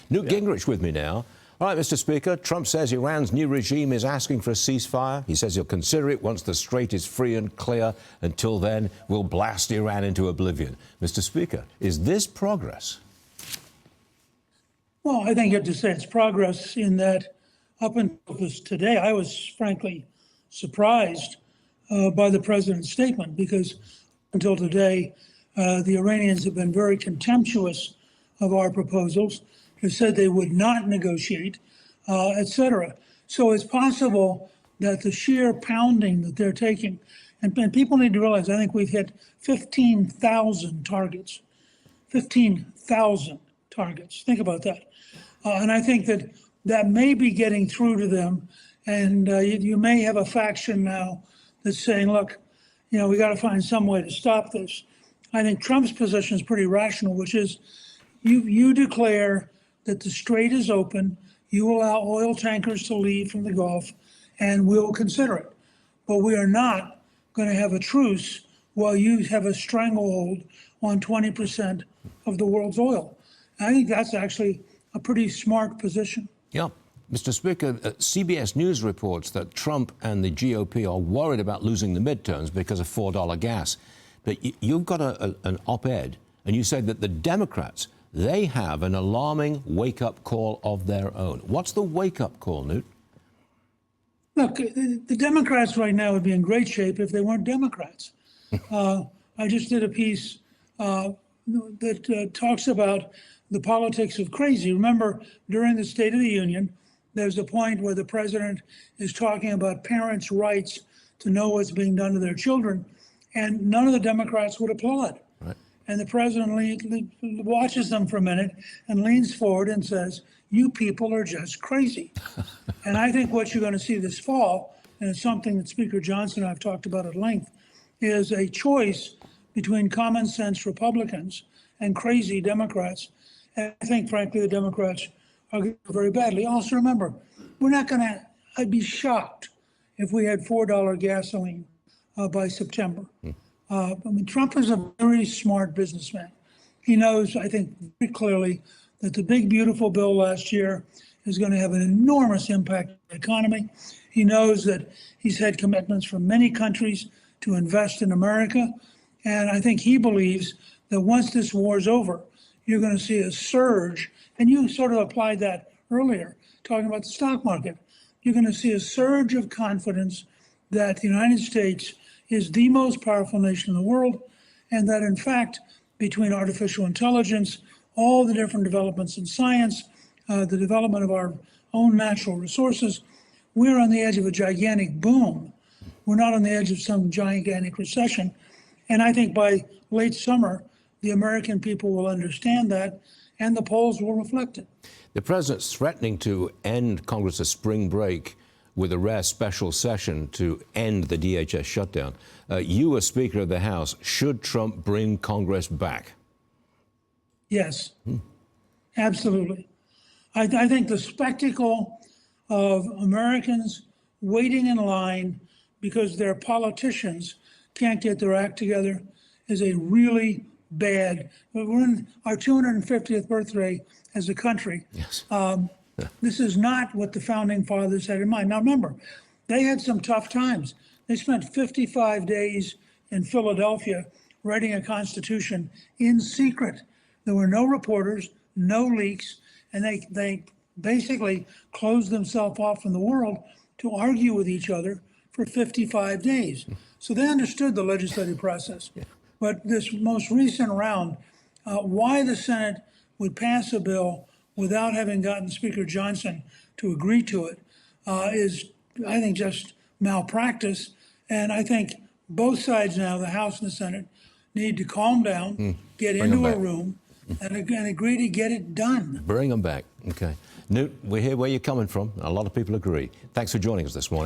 Newt Gingrich with me now. All right, Mr. Speaker, Trump says Iran's new regime is asking for a ceasefire. He says he'll consider it once the strait is free and clear. Until then, we'll blast Iran into oblivion. Mr. Speaker, is this progress? Well, I think you have to say it's progress in that up until this today, I was frankly surprised by the president's statement, because until today, the Iranians have been very contemptuous of our proposals, have said they would not negotiate, etc. So it's possible that the sheer pounding that they're taking, and people need to realize, I think we've hit 15,000 targets. 15,000 targets. Think about that. And I think that that may be getting through to them. And you may have a faction now that's saying, look, you know, we got to find some way to stop this. I think Trump's position is pretty rational, which is you declare that the strait is open, you allow oil tankers to leave from the Gulf, and we'll consider it. But we are not going to have a truce while you have a stranglehold on 20% of the world's oil. I think that's actually a pretty smart position. Yeah. Mr. Speaker, CBS News reports that Trump and the GOP are worried about losing the midterms because of $4 gas. But you've got an op-ed, and you said that the Democrats, they have an alarming wake-up call of their own. What's the wake-up call, Newt? Look, the Democrats right now would be in great shape if they weren't Democrats. I just did a piece that talks about the politics of crazy. Remember, during the State of the Union, there's a point where the president is talking about parents' rights to know what's being done to their children, and none of the Democrats would applaud. Right. And the president watches them for a minute and leans forward and says, you people are just crazy. And I think what you're going to see this fall, and it's something that Speaker Johnson and I have talked about at length, is a choice between common sense Republicans and crazy Democrats. And I think, frankly, the Democrats are going to do very badly. Also, remember, we're not going to, I'd be shocked if we had $4 gasoline by September. I mean, Trump is a very smart businessman. He knows, I think, very clearly that the big, beautiful bill last year is going to have an enormous impact on the economy. He knows that he's had commitments from many countries to invest in America. And I think he believes that once this war is over, you're going to see a surge. And you sort of applied that earlier, talking about the stock market. You're going to see a surge of confidence that the United States is the most powerful nation in the world, and that, in fact, between artificial intelligence, all the different developments in science, the development of our own natural resources, we're on the edge of a gigantic boom. We're not on the edge of some gigantic recession. And I think by late summer, the American people will understand that, and the polls will reflect it. The president's threatening to end Congress's spring break with a rare special session to end the DHS shutdown. You, as Speaker of the House, should Trump bring Congress back? Yes, absolutely. I think the spectacle of Americans waiting in line because their politicians can't get their act together is a really bad. We're in our 250th birthday as a country. Yes. This is not what the founding fathers had in mind. Now, remember, they had some tough times. They spent 55 days in Philadelphia writing a constitution in secret. There were no reporters, no leaks, and they basically closed themselves off from the world to argue with each other for 55 days. So they understood the legislative process. Yeah. But this most recent round, why the Senate would pass a bill without having gotten Speaker Johnson to agree to it is, I think, just malpractice. And I think both sides now, the House and the Senate, need to calm down, get into a room, and agree to get it done. Bring them back. Okay. Newt, we hear where you're coming from. A lot of people agree. Thanks for joining us this morning.